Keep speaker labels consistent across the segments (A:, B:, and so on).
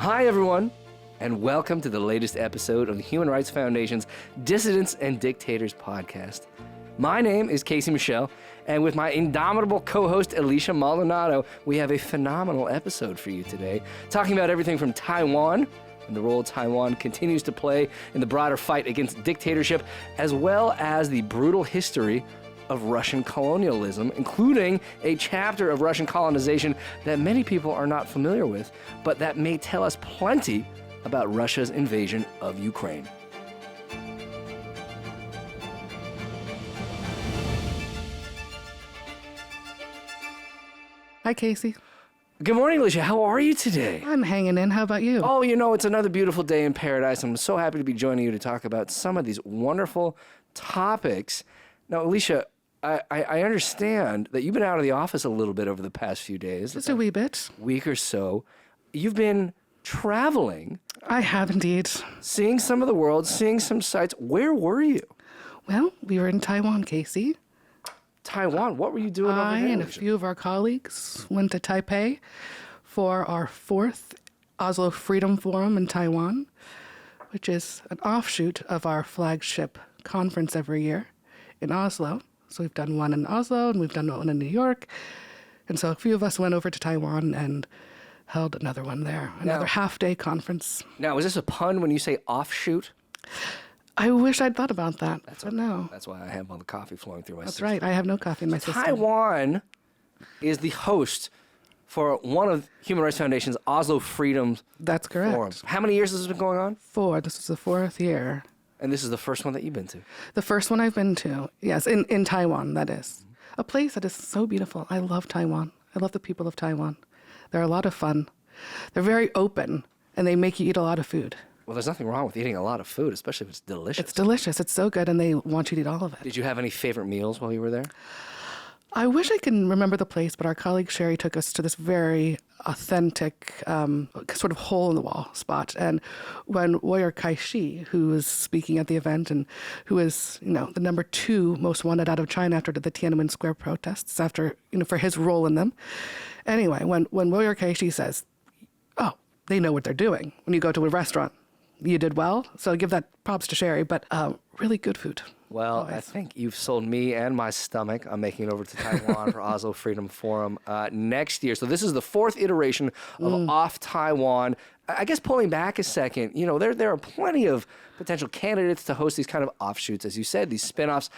A: Hi, everyone, and welcome to the latest episode of the Human Rights Foundation's Dissidents and Dictators podcast. My name is Casey Michelle, and with my indomitable co-host Elisha Maldonado, we have a phenomenal episode for you today, talking about everything from Taiwan and the role Taiwan continues to play in the broader fight against dictatorship, as well as the brutal history of Russian colonialism, including a chapter of Russian colonization that many people are not familiar with, but that may tell us plenty about Russia's invasion of Ukraine.
B: Hi, Casey.
A: Good morning, Elisha. How are you today?
B: I'm hanging in. How about you?
A: Oh, it's another beautiful day in paradise. I'm so happy to be joining you to talk about some of these wonderful topics. Now, Elisha, I understand that you've been out of the office a little bit over the past few days.
B: Just a wee bit.
A: Week or so. You've been traveling.
B: I have indeed.
A: Seeing some of the world, seeing some sights. Where were you?
B: Well, we were in Taiwan, Casey.
A: Taiwan? What were you doing over there?
B: I and a few of our colleagues went to Taipei for our 4th Oslo Freedom Forum in Taiwan, which is an offshoot of our flagship conference every year in Oslo. So we've done one in Oslo and we've done one in New York. And so a few of us went over to Taiwan and held another one there, another half-day conference.
A: Now, is this a pun when you say offshoot?
B: I wish I'd thought about that, but
A: okay.
B: no.
A: That's why I have all the coffee flowing through my
B: That's
A: system.
B: right. I have no coffee in my system.
A: Taiwan is the host for one of Human Rights Foundation's Oslo Freedom
B: That's correct.
A: Forums. How many years has this been going on?
B: 4. This is the 4th year.
A: And this is the first one that you've been to?
B: The first one I've been to, yes, in Taiwan, that is. A place that is so beautiful. I love Taiwan. I love the people of Taiwan. They're a lot of fun. They're very open, and they make you eat a lot of food.
A: Well, there's nothing wrong with eating a lot of food, especially if it's delicious.
B: It's delicious. It's so good, and they want you to eat all of it.
A: Did you have any favorite meals while you were there?
B: I wish I can remember the place, but our colleague Sherry took us to this very authentic sort of hole-in-the-wall spot. And when Warrior Kai-shi, who was speaking at the event and who is, the number 2 most wanted out of China after the Tiananmen Square protests, after, for his role in them. Anyway, when Warrior Kai-shi says, oh, they know what they're doing when you go to a restaurant. You did well, so I give that props to Sherry, but really good food.
A: Well,
B: always.
A: I think you've sold me and my stomach on making it over to Taiwan for Oslo Freedom Forum next year. So this is the 4th iteration of Off Taiwan. I guess pulling back a second, there are plenty of potential candidates to host these kind of offshoots, as you said, these spinoffs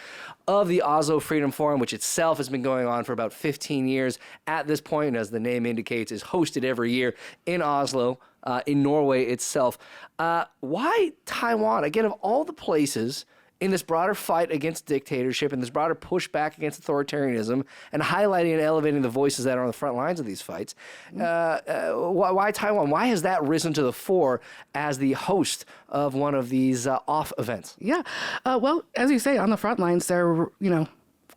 A: of the Oslo Freedom Forum, which itself has been going on for about 15 years at this point, and as the name indicates, is hosted every year in Oslo, in Norway itself. Why Taiwan? Again, of all the places in this broader fight against dictatorship and this broader pushback against authoritarianism and highlighting and elevating the voices that are on the front lines of these fights, why Taiwan? Why has that risen to the fore as the host of one of these off events?
B: Yeah. Well, as you say, on the front lines, they're,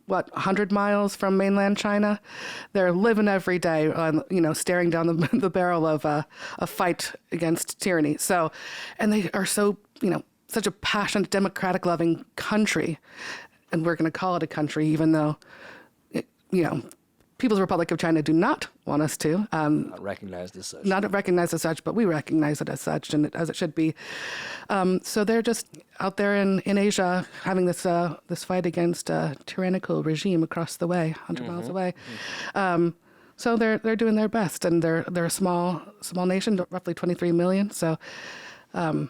B: 100 miles from mainland China. They're living every day, staring down the barrel of a fight against tyranny. So, and they are so, such a passionate, democratic-loving country, and we're going to call it a country, even though, People's Republic of China do not want us to.
A: Not recognized as such.
B: Not recognized as such, but we recognize it as such, and as it should be. So they're just out there in Asia having this fight against a tyrannical regime across the way, 100 miles away. So they're doing their best, and they're a small nation, roughly 23 million. So. A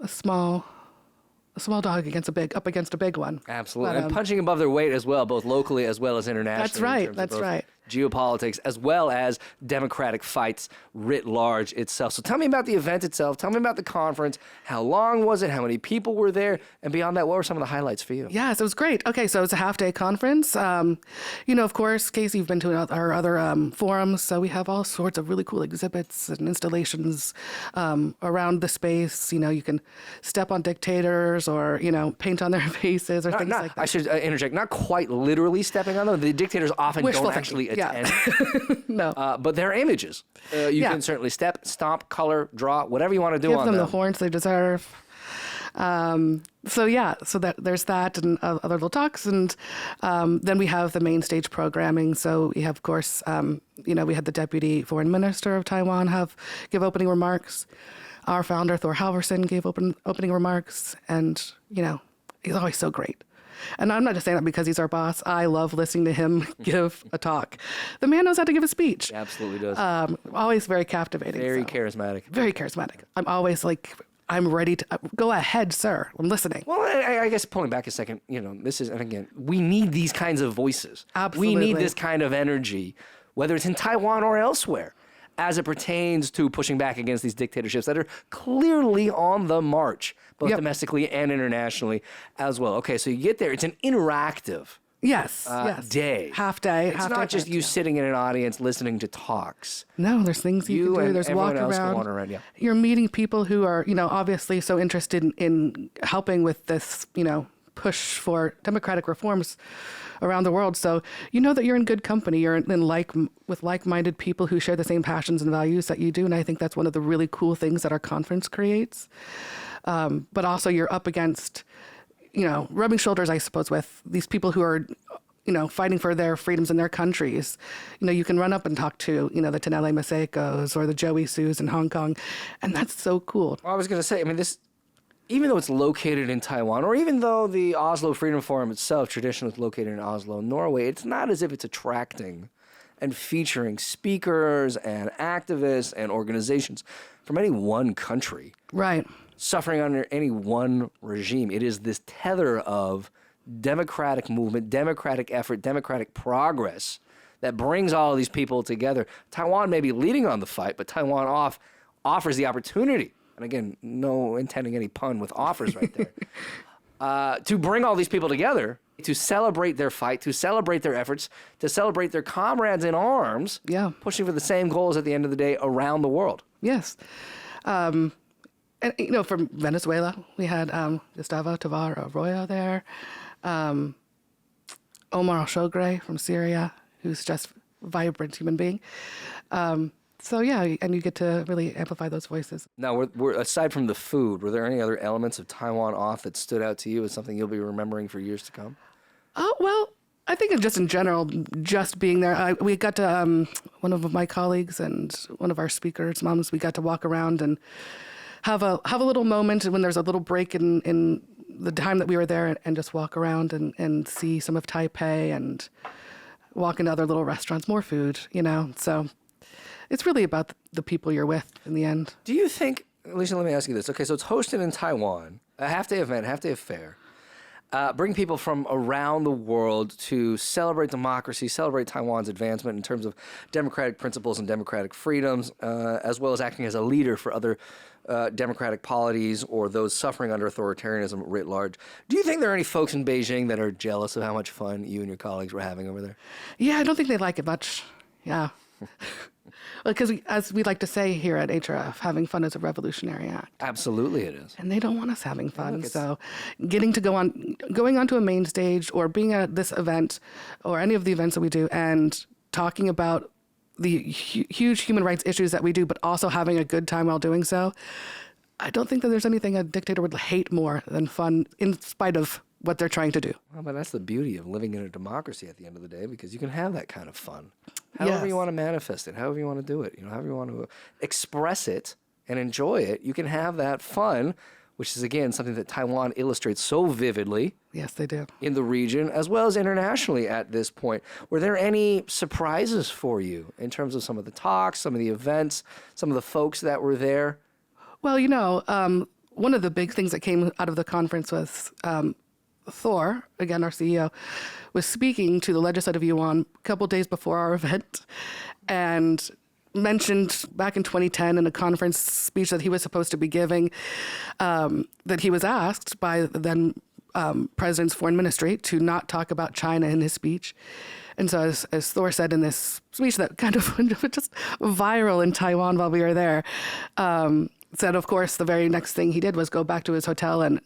B: small dog up against a big one.
A: Absolutely.
B: But,
A: and punching above their weight as well, both locally as well as internationally.
B: That's right.
A: Geopolitics as well as democratic fights writ large itself. So tell me about the event itself. Tell me about the conference. How long was it? How many people were there? And beyond that, what were some of the highlights for you?
B: Yes, it was great. Okay, so it's a half-day conference. Of course, Casey, you've been to our other forums, so we have all sorts of really cool exhibits and installations around the space. You can step on dictators or, paint on their faces or things like that.
A: I should interject, not quite literally stepping on them. The dictators often
B: Wishful
A: don't
B: thinking.
A: actually attend.
B: No.
A: But they're images. You can certainly step, stomp, color, draw, whatever you want to do on them.
B: Give them the horns they deserve. So there's that and other little talks. And then we have the main stage programming. So we have, of course, we had the Deputy Foreign Minister of Taiwan give opening remarks. Our founder, Thor Halvorsen, gave opening remarks. And, he's always so great. And I'm not just saying that because he's our boss. I love listening to him give a talk. The man knows how to give a speech.
A: He absolutely does.
B: Always very captivating.
A: Very charismatic.
B: Very charismatic. I'm always like, I'm ready to go ahead, sir. I'm listening.
A: Well, I guess pulling back a second, this is, and again, we need these kinds of voices.
B: Absolutely.
A: We need this kind of energy, whether it's in Taiwan or elsewhere, as it pertains to pushing back against these dictatorships that are clearly on the march, both domestically and internationally as well. Okay, so you get there. It's an interactive
B: yes.
A: day.
B: Half day.
A: It's not just you sitting in an audience listening to talks.
B: No, there's things you can do. There's walk around.
A: Yeah.
B: You're meeting people who are, obviously so interested in helping with this, push for democratic reforms around the world. So you know that you're in good company. You're with like-minded people who share the same passions and values that you do. And I think that's one of the really cool things that our conference creates. But also you're up against, rubbing shoulders, I suppose, with these people who are, fighting for their freedoms in their countries. You can run up and talk to, the Tenele Masekos or the Joey Sues in Hong Kong. And that's so cool.
A: Well, I was going to say, even though it's located in Taiwan, or even though the Oslo Freedom Forum itself traditionally is located in Oslo, Norway, it's not as if it's attracting and featuring speakers and activists and organizations from any one country.
B: Right.
A: Suffering under any one regime. It is this tether of democratic movement, democratic effort, democratic progress that brings all of these people together. Taiwan may be leading on the fight, but Taiwan offers the opportunity, and again, no intending any pun with offers right there, to bring all these people together to celebrate their fight, to celebrate their efforts, to celebrate their comrades in arms, pushing for the same goals at the end of the day around the world.
B: Yes. And, from Venezuela, we had Gustavo Tovar Arroyo there, Omar Al-Shogre from Syria, who's just a vibrant human being. So, and you get to really amplify those voices.
A: Now, we're aside from the food, were there any other elements of Taiwan Off that stood out to you as something you'll be remembering for years to come?
B: Oh, well, I think just in general, just being there. We got to, one of my colleagues and one of our speakers' moms, we got to walk around and have a little moment when there's a little break in the time that we were there and just walk around and see some of Taipei and walk into other little restaurants, more food, So it's really about the people you're with in the end.
A: Do you think, Elisha, let me ask you this. Okay, so it's hosted in Taiwan, a half-day event, half-day affair. Bring people from around the world to celebrate democracy, celebrate Taiwan's advancement in terms of democratic principles and democratic freedoms, as well as acting as a leader for other democratic polities or those suffering under authoritarianism writ large. Do you think there are any folks in Beijing that are jealous of how much fun you and your colleagues were having over there?
B: Yeah, I don't think they like it much. Yeah. Because as we like to say here at HRF, having fun is a revolutionary act.
A: Absolutely it is.
B: And they don't want us having fun. So going onto a main stage or being at this event or any of the events that we do and talking about the huge human rights issues that we do, but also having a good time while doing so, I don't think that there's anything a dictator would hate more than fun in spite of what they're trying to do.
A: Well, but that's the beauty of living in a democracy at the end of the day, because you can have that kind of fun. However you want to manifest it, however you want to do it, however you want to express it and enjoy it, you can have that fun, which is, again, something that Taiwan illustrates so vividly.
B: Yes, they do.
A: In the region, as well as internationally at this point. Were there any surprises for you in terms of some of the talks, some of the events, some of the folks that were there?
B: Well, one of the big things that came out of the conference was Thor, again, our CEO, was speaking to the Legislative Yuan a couple days before our event and mentioned back in 2010 in a conference speech that he was supposed to be giving that he was asked by the then president's foreign ministry to not talk about China in his speech. And so as Thor said in this speech that kind of went just viral in Taiwan while we were there, said, of course, the very next thing he did was go back to his hotel and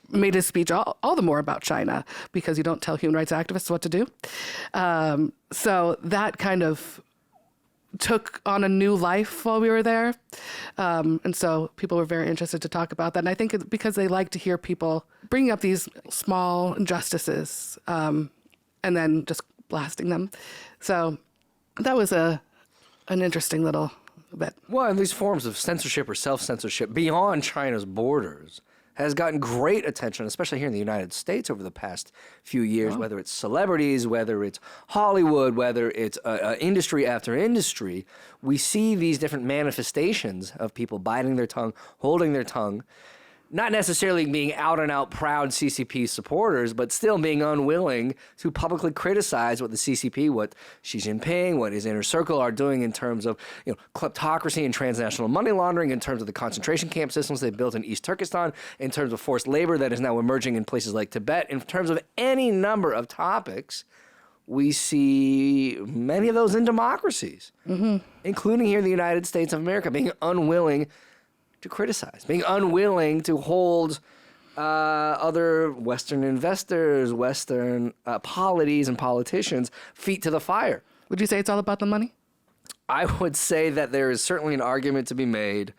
B: made his speech all the more about China, because you don't tell human rights activists what to do. So that kind of took on a new life while we were there. And so people were very interested to talk about that. And I think it's because they like to hear people bringing up these small injustices and then just blasting them. So that was an interesting little bit.
A: Well, and these forms of censorship or self-censorship beyond China's borders has gotten great attention, especially here in the United States over the past few years, whether it's celebrities, whether it's Hollywood, whether it's industry after industry. We see these different manifestations of people biting their tongue, holding their tongue, not necessarily being out and out proud CCP supporters, but still being unwilling to publicly criticize what the CCP, what Xi Jinping, what his inner circle are doing in terms of kleptocracy and transnational money laundering, in terms of the concentration camp systems they built in East Turkestan, in terms of forced labor that is now emerging in places like Tibet, in terms of any number of topics. We see many of those in democracies, including here in the United States of America, being unwilling to criticize, being unwilling to hold other Western investors, Western polities and politicians feet to the fire.
B: Would you say it's all about the money?
A: I would say that there is certainly an argument to be made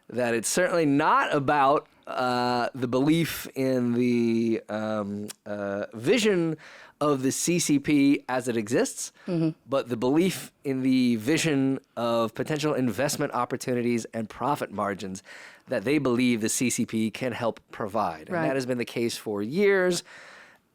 A: that it's certainly not about the belief in the vision of the CCP as it exists, but the belief in the vision of potential investment opportunities and profit margins that they believe the CCP can help provide.
B: Right.
A: And that has been the case for years,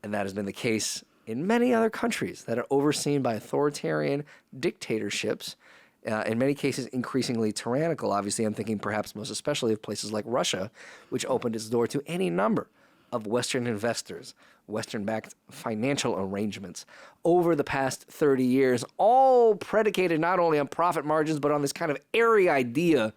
A: and that has been the case in many other countries that are overseen by authoritarian dictatorships, in many cases increasingly tyrannical. Obviously, I'm thinking perhaps most especially of places like Russia, which opened its door to any number of Western investors, Western-backed financial arrangements over the past 30 years, all predicated not only on profit margins, but on this kind of airy idea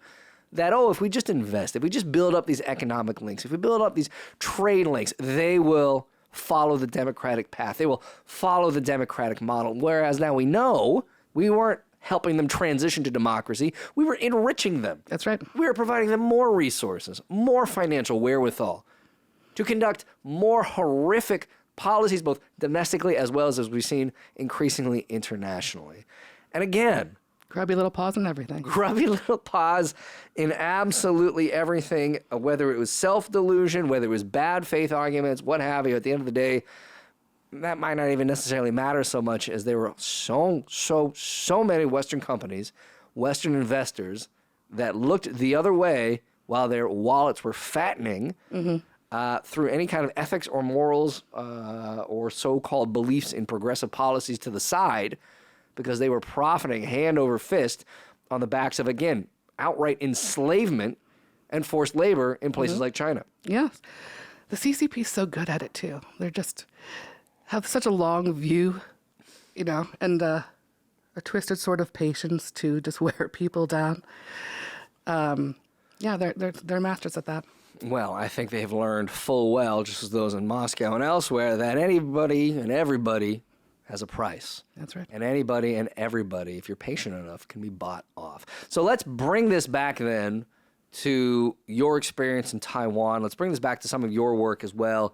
A: that, if we just invest, if we just build up these economic links, if we build up these trade links, they will follow the democratic path. They will follow the democratic model. Whereas now we know we weren't helping them transition to democracy. We were enriching them.
B: That's right.
A: We were providing them more resources, more financial wherewithal to conduct more horrific policies, both domestically as well as we've seen increasingly internationally. And again,
B: Grubby little paws and everything.
A: Grubby little paws in absolutely everything, whether it was self-delusion, whether it was bad faith arguments, what have you. At the end of the day, that might not even necessarily matter so much as there were so many Western companies, Western investors that looked the other way while their wallets were fattening through any kind of ethics or morals or so-called beliefs in progressive policies to the side, because they were profiting hand over fist on the backs of, again, outright enslavement and forced labor in places like China.
B: Yes. The CCP is so good at it, too. They're just have such a long view, and a twisted sort of patience to just wear people down. They're masters at that.
A: Well, I think they've learned full well, just as those in Moscow and elsewhere, that anybody and everybody has a price.
B: That's right.
A: And anybody and everybody, if you're patient enough, can be bought off. So let's bring this back then to your experience in Taiwan. Let's bring this back to some of your work as well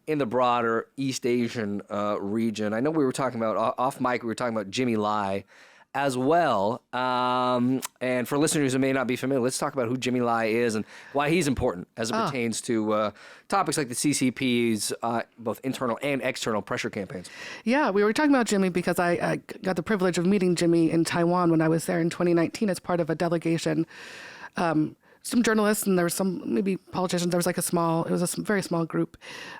A: in the broader East Asian region. I know we were talking about, off mic, we were talking about Jimmy Lai as well. And for listeners who may not be familiar, let's talk about who Jimmy Lai is and why he's important as it pertains to topics like the CCP's both internal and external pressure campaigns.
B: Yeah, we were talking about Jimmy because I got the privilege of meeting Jimmy in Taiwan when I was there in 2019 as part of a delegation. Some journalists and there were some maybe politicians. There was like it was a very small group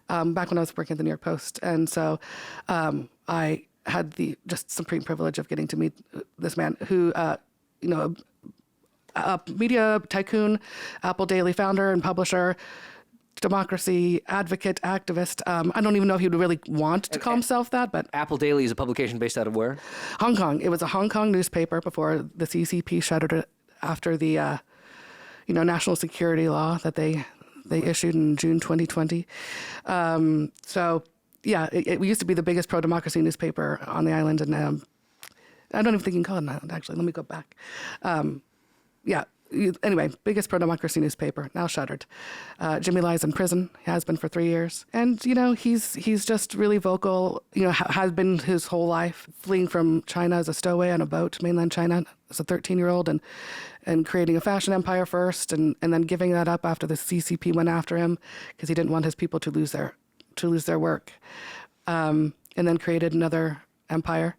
B: back when I was working at the New York Post. And so I had the just supreme privilege of getting to meet this man who, a media tycoon, Apple Daily founder and publisher, democracy advocate, activist. I don't even know if he would really want to call himself that, but
A: Apple Daily is a publication based out of where?
B: Hong Kong. It was a Hong Kong newspaper before the CCP shuttered it after the, national security law that they issued in June 2020. It used to be the biggest pro-democracy newspaper on the island, and I don't even think you can call it that, actually. Let me go back. Anyway, biggest pro-democracy newspaper, now shuttered. Jimmy Lai's in prison, has been for 3 years. And, he's just really vocal, has been his whole life, fleeing from China as a stowaway on a boat to mainland China as a 13-year-old and creating a fashion empire first and then giving that up after the CCP went after him because he didn't want his people to lose their work. And then created another empire,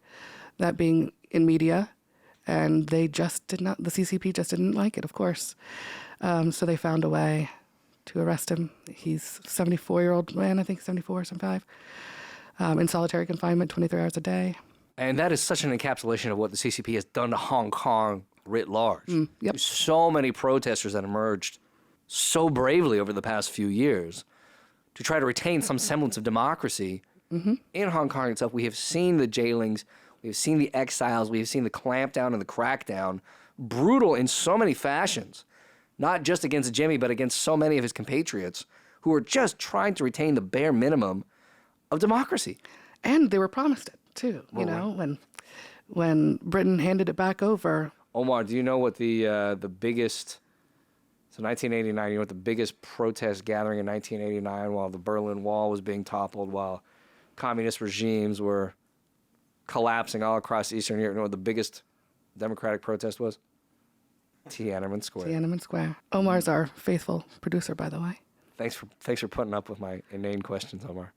B: that being in media. And they just the CCP just didn't like it, of course. So they found a way to arrest him. He's a 74-year-old man, I think 74, 75, in solitary confinement, 23 hours a day.
A: And that is such an encapsulation of what the CCP has done to Hong Kong writ large.
B: Yep.
A: So many protesters that emerged so bravely over the past few years to try to retain some semblance of democracy in Hong Kong itself. We have seen the jailings, we have seen the exiles, we have seen the clampdown and the crackdown, brutal in so many fashions, not just against Jimmy, but against so many of his compatriots who are just trying to retain the bare minimum of democracy.
B: And they were promised it, too, when Britain handed it back over.
A: Omar, do you know what the biggest, so 1989, you know what the biggest protest gathering in 1989 while the Berlin Wall was being toppled, while communist regimes were collapsing all across Eastern Europe, you know what the biggest democratic protest was? Tiananmen Square.
B: Tiananmen Square. Omar's our faithful producer, by the way.
A: Thanks for putting up with my inane questions, Omar.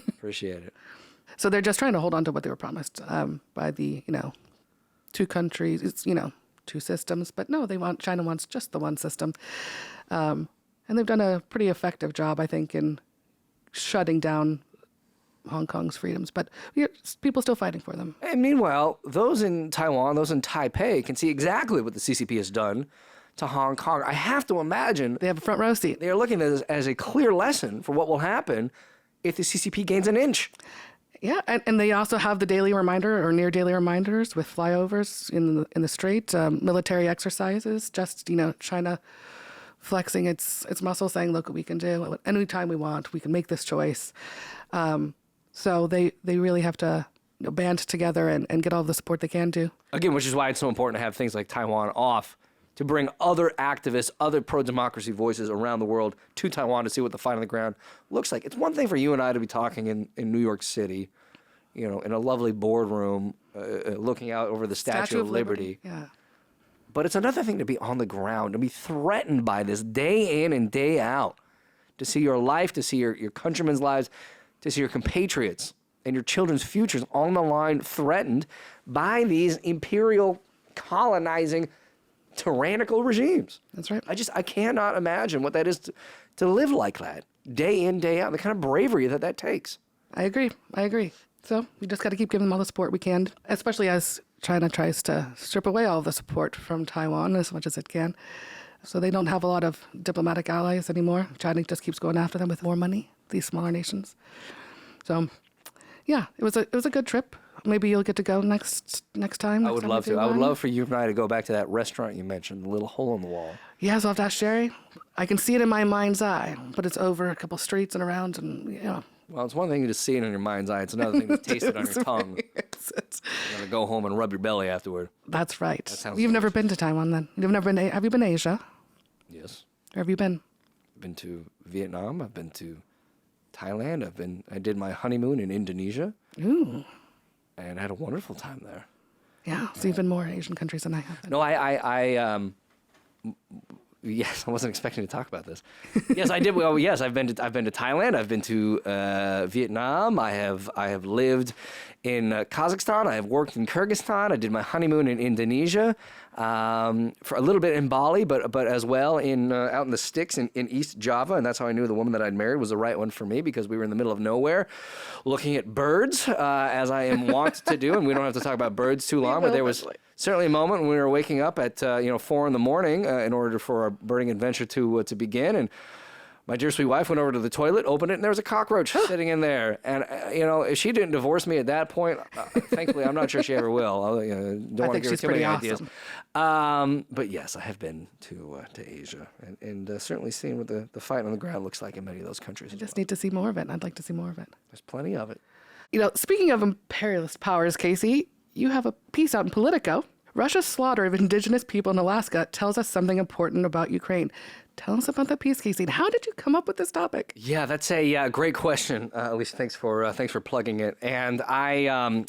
A: Appreciate it.
B: So they're just trying to hold on to what they were promised by the, two countries, it's, two systems. But no, China wants just the one system. And they've done a pretty effective job, I think, in shutting down Hong Kong's freedoms. But people still fighting for them.
A: And meanwhile, those in Taiwan, those in Taipei can see exactly what the CCP has done to Hong Kong. I have to imagine
B: they have a front row seat.
A: They are looking at this as a clear lesson for what will happen if the CCP gains an inch.
B: Yeah, and they also have the daily reminder or near daily reminders with flyovers in the strait, military exercises, just, China flexing its muscle, saying, look what we can do. Anytime we want, we can make this choice. So they really have to band together and get all the support they can do. Again,
A: which is why it's so important to have things like Taiwan off to bring other activists, other pro-democracy voices around the world to Taiwan to see what the fight on the ground looks like. It's one thing for you and I to be talking in New York City, in a lovely boardroom, looking out over the Statue of Liberty.
B: Yeah.
A: But it's another thing to be on the ground, to be threatened by this day in and day out, to see your life, to see your countrymen's lives, to see your compatriots and your children's futures on the line threatened by these imperial, colonizing, tyrannical regimes.
B: That's right.
A: I cannot imagine what that is to live like that, day in, day out, the kind of bravery that takes.
B: I agree. So we just got to keep giving them all the support we can, especially as China tries to strip away all the support from Taiwan as much as it can. So they don't have a lot of diplomatic allies anymore. China just keeps going after them with more money, these smaller nations. So, yeah, it was a good trip. Maybe you'll get to go next time.
A: I would love to. I would love for you and I to go back to that restaurant you mentioned, the little hole in the wall.
B: Yeah, so I'll have to ask Sherry. I can see it in my mind's eye, but it's over a couple streets and around, and
A: Well, it's one thing to see it in your mind's eye. It's another thing to taste it on your tongue. You're going to go home and rub your belly afterward.
B: That's right.
A: That sounds
B: You've
A: delicious.
B: never been to Taiwan, then? You've never been? Have you been to Asia?
A: Yes.
B: Where have you been?
A: I've been to Vietnam. I've been to Thailand. I did my honeymoon in Indonesia.
B: Ooh.
A: And had a wonderful time there.
B: Yeah, so you've been more Asian countries than I have.
A: No, yes, I wasn't expecting to talk about this. Yes, I did. Well, yes, I've been to Thailand. I've been to Vietnam. I have lived in Kazakhstan. I have worked in Kyrgyzstan. I did my honeymoon in Indonesia, for a little bit in Bali, but as well out in the sticks in East Java, and that's how I knew the woman that I'd married was the right one for me, because we were in the middle of nowhere, looking at birds, as I am wont to do, and we don't have to talk about birds too long, but there was certainly a moment when we were waking up at 4 in the morning in order for our birding adventure to begin, and my dear sweet wife went over to the toilet, opened it, and there was a cockroach sitting in there. And, if she didn't divorce me at that point, thankfully, I'm not sure she ever will. Don't want to give her too many ideas. But yes, I have been to Asia and certainly seen what the fight on the ground looks like in many of those countries.
B: I just need to see more of it. I'd like to see more of it.
A: There's plenty of it.
B: Speaking of imperialist powers, Casey, you have a piece out in Politico Russia's slaughter of indigenous people in Alaska tells us something important about Ukraine. Tell us about the peace, Casey. How did you come up with this topic?
A: Yeah, that's a great question, Elisha. Thanks for plugging it. And this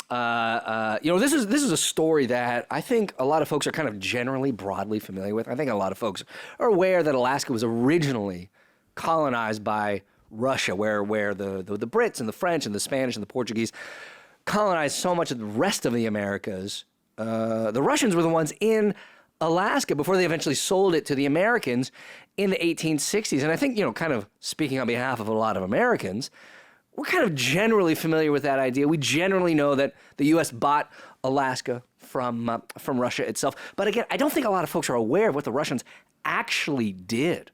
A: is a story that I think a lot of folks are kind of generally broadly familiar with. I think a lot of folks are aware that Alaska was originally colonized by Russia, where the Brits and the French and the Spanish and the Portuguese colonized so much of the rest of the Americas. The Russians were the ones in Alaska before they eventually sold it to the Americans in the 1860s. And I think, kind of speaking on behalf of a lot of Americans, we're kind of generally familiar with that idea. We generally know that the U.S. bought Alaska from Russia itself. But again, I don't think a lot of folks are aware of what the Russians actually did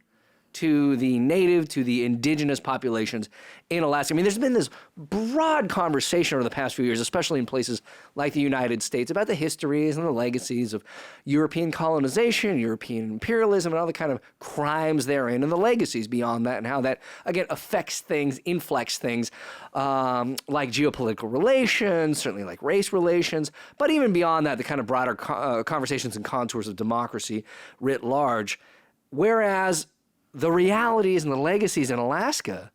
A: to the native, to the indigenous populations in Alaska. I mean, there's been this broad conversation over the past few years, especially in places like the United States, about the histories and the legacies of European colonization, European imperialism, and all the kind of crimes therein, and the legacies beyond that, and how that, again, affects things, inflects things, like geopolitical relations, certainly like race relations, but even beyond that, the kind of broader conversations and contours of democracy writ large. Whereas the realities and the legacies in Alaska,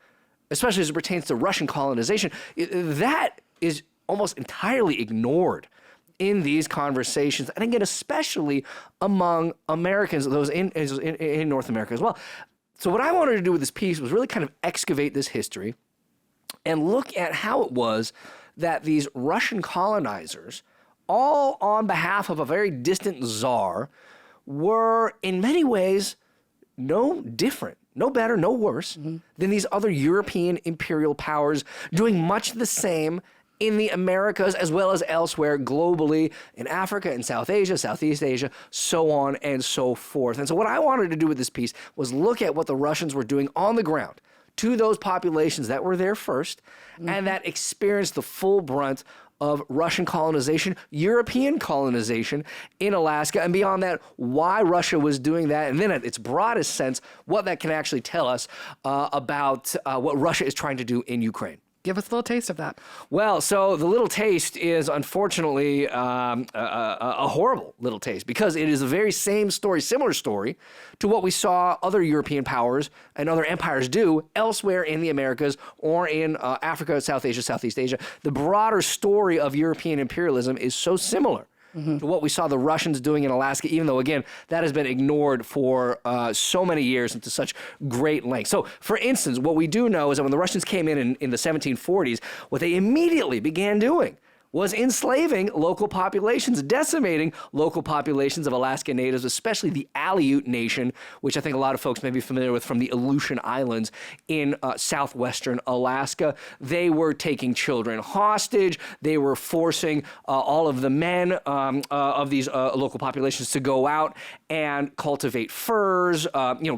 A: especially as it pertains to Russian colonization, that is almost entirely ignored in these conversations, and again, especially among Americans, those in North America as well. So what I wanted to do with this piece was really kind of excavate this history and look at how it was that these Russian colonizers, all on behalf of a very distant czar, were in many ways no different, no better, no worse than these other European imperial powers, doing much the same in the Americas as well as elsewhere globally, in Africa, in South Asia, Southeast Asia, so on and so forth. And so what I wanted to do with this piece was look at what the Russians were doing on the ground to those populations that were there first and that experienced the full brunt of Russian colonization, European colonization in Alaska, and beyond that, why Russia was doing that, and then at its broadest sense, what that can actually tell us about what Russia is trying to do in Ukraine.
B: Give us a little taste of that.
A: Well, so the little taste is unfortunately a horrible little taste, because it is the very same story, similar story to what we saw other European powers and other empires do elsewhere in the Americas or in Africa, South Asia, Southeast Asia. The broader story of European imperialism is so similar to what we saw the Russians doing in Alaska, even though, again, that has been ignored for so many years and to such great length. So, for instance, what we do know is that when the Russians came in the 1740s, what they immediately began doing was enslaving local populations, decimating local populations of Alaska Natives, especially the Aleut Nation, which I think a lot of folks may be familiar with from the Aleutian Islands in southwestern Alaska. They were taking children hostage. They were forcing all of the men of these local populations to go out and cultivate furs,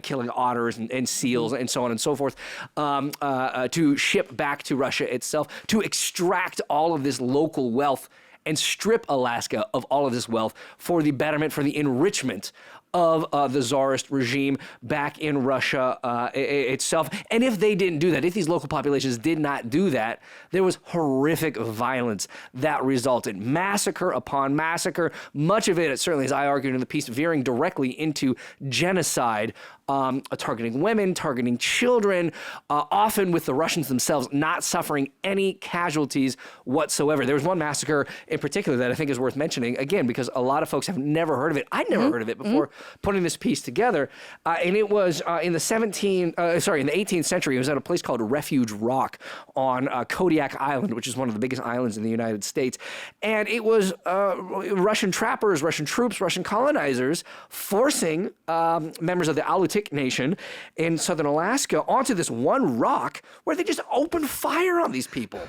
A: killing otters and seals and so on and so forth, to ship back to Russia itself, to extract all of this local wealth and strip Alaska of all of this wealth for the betterment, for the enrichment of the Tsarist regime back in Russia itself. And if they didn't do that, if these local populations did not do that, there was horrific violence that resulted. Massacre upon massacre, much of it, certainly as I argued in the piece, veering directly into genocide, targeting women, targeting children, often with the Russians themselves not suffering any casualties whatsoever. There was one massacre in particular that I think is worth mentioning, again, because a lot of folks have never heard of it. I'd never heard of it before putting this piece together. And it was in the 18th century. It was at a place called Refuge Rock on Kodiak Island, which is one of the biggest islands in the United States. And it was Russian trappers, Russian troops, Russian colonizers forcing members of the Aleut Nation in southern Alaska onto this one rock where they just opened fire on these people.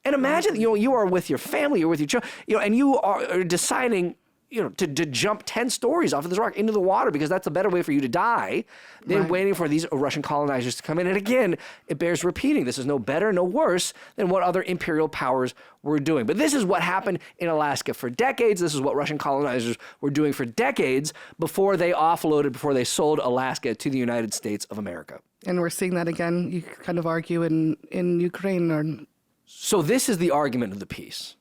A: And imagine, you are with your family, you're with your children, and you are deciding, to jump 10 stories off of this rock into the water because that's a better way for you to die than waiting for these Russian colonizers to come in. And again, it bears repeating. This is no better, no worse than what other imperial powers were doing. But this is what happened in Alaska for decades. This is what Russian colonizers were doing for decades before they offloaded, before they sold Alaska to the United States of America.
B: And we're seeing that again, you kind of argue in Ukraine.
A: So this is the argument of the piece.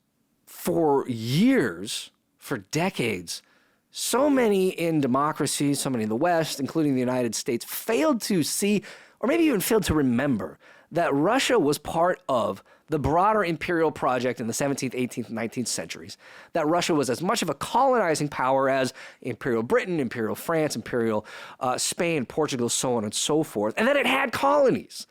A: For years, for decades, so many in democracy, so many in the West, including the United States, failed to see, or maybe even failed to remember, that Russia was part of the broader imperial project in the 17th, 18th, and 19th centuries. That Russia was as much of a colonizing power as Imperial Britain, Imperial France, Imperial Spain, Portugal, so on and so forth, and that it had colonies.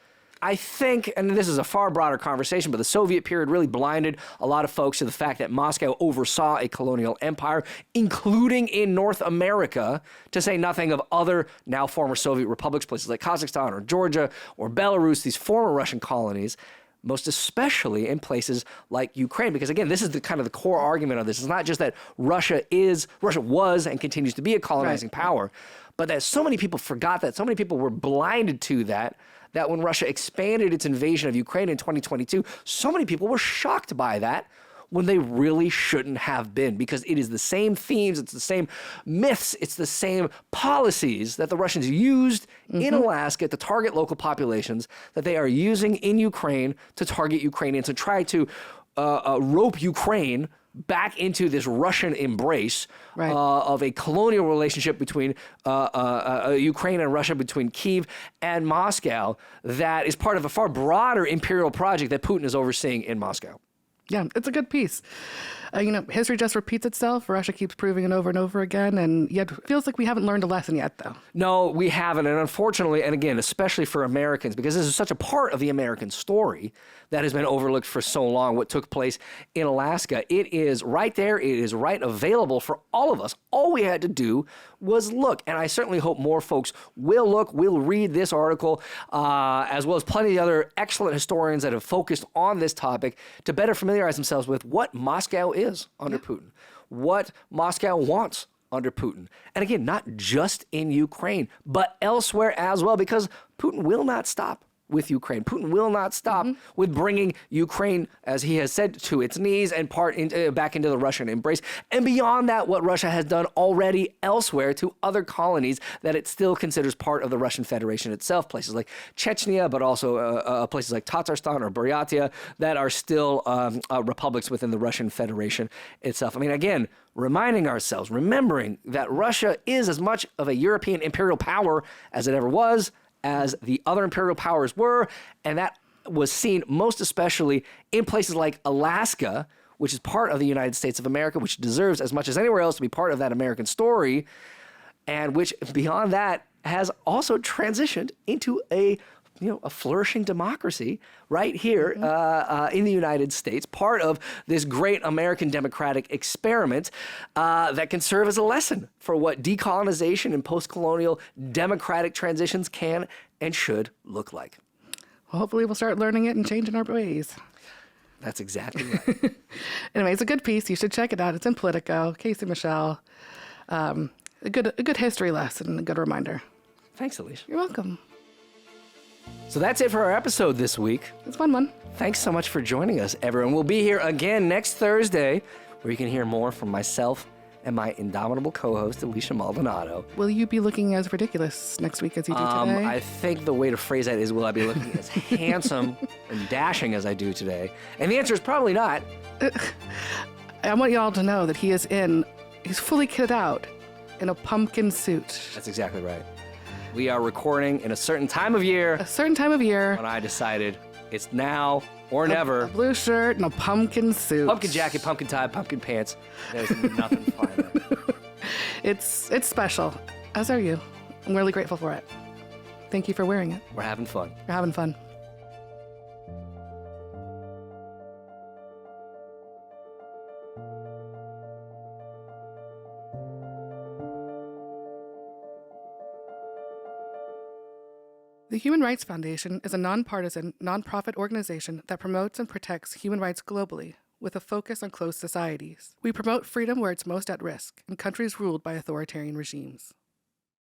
A: I think, and this is a far broader conversation, but the Soviet period really blinded a lot of folks to the fact that Moscow oversaw a colonial empire, including in North America, to say nothing of other now former Soviet republics, places like Kazakhstan or Georgia or Belarus, these former Russian colonies, most especially in places like Ukraine. Because again, this is the kind of the core argument of this. It's not just that Russia was and continues to be a colonizing power, but that so many people forgot that, so many people were blinded to that when Russia expanded its invasion of Ukraine in 2022, so many people were shocked by that when they really shouldn't have been, because it is the same themes, it's the same myths, it's the same policies that the Russians used in Alaska to target local populations that they are using in Ukraine to target Ukrainians and try to rope Ukraine back into this Russian embrace of a colonial relationship between Ukraine and Russia, between Kyiv and Moscow, that is part of a far broader imperial project that Putin is overseeing in Moscow.
B: Yeah, it's a good piece. History just repeats itself. Russia keeps proving it over and over again, and yet it feels like we haven't learned a lesson yet, though.
A: No, we haven't. And unfortunately, and again, especially for Americans, because this is such a part of the American story that has been overlooked for so long, what took place in Alaska, it is right there. It is right available for all of us. All we had to do was look. And I certainly hope more folks will look, will read this article, as well as plenty of other excellent historians that have focused on this topic to better familiarize themselves with what Moscow is under Putin, what Moscow wants under Putin. And again, not just in Ukraine, but elsewhere as well, because Putin will not stop with Ukraine. Putin will not stop with bringing Ukraine, as he has said, to its knees and back into the Russian embrace. And beyond that, what Russia has done already elsewhere to other colonies that it still considers part of the Russian Federation itself, places like Chechnya, but also places like Tatarstan or Buryatia that are still republics within the Russian Federation itself. I mean, again, reminding ourselves, remembering that Russia is as much of a European imperial power as it ever was, as the other imperial powers were, and that was seen most especially in places like Alaska, which is part of the United States of America, which deserves as much as anywhere else to be part of that American story, and which, beyond that, has also transitioned into a flourishing democracy right here in the United States, part of this great American democratic experiment that can serve as a lesson for what decolonization and post-colonial democratic transitions can and should look like.
B: Well, hopefully we'll start learning it and changing our ways.
A: That's exactly right.
B: Anyway, it's a good piece. You should check it out. It's in Politico. Casey Michelle. A good history lesson, a good reminder.
A: Thanks, Elisha.
B: You're welcome.
A: So that's it for our episode this week.
B: It's a fun one.
A: Thanks so much for joining us, everyone. We'll be here again next Thursday, where you can hear more from myself and my indomitable co-host, Elisha Maldonado.
B: Will you be looking as ridiculous next week as you do today?
A: I think the way to phrase that is, will I be looking as handsome and dashing as I do today? And the answer is probably not.
B: I want you all to know that he's fully kitted out in a pumpkin suit.
A: That's exactly right. We are recording in a certain time of year.
B: A certain time of year.
A: When I decided it's now or never.
B: A blue shirt and a pumpkin suit.
A: Pumpkin jacket, pumpkin tie, pumpkin pants. There's nothing finer.
B: It's special, as are you. I'm really grateful for it. Thank you for wearing it.
A: We're having fun.
B: We're having fun. The Human Rights Foundation is a nonpartisan, nonprofit organization that promotes and protects human rights globally, with a focus on closed societies. We promote freedom where it's most at risk, in countries ruled by authoritarian regimes.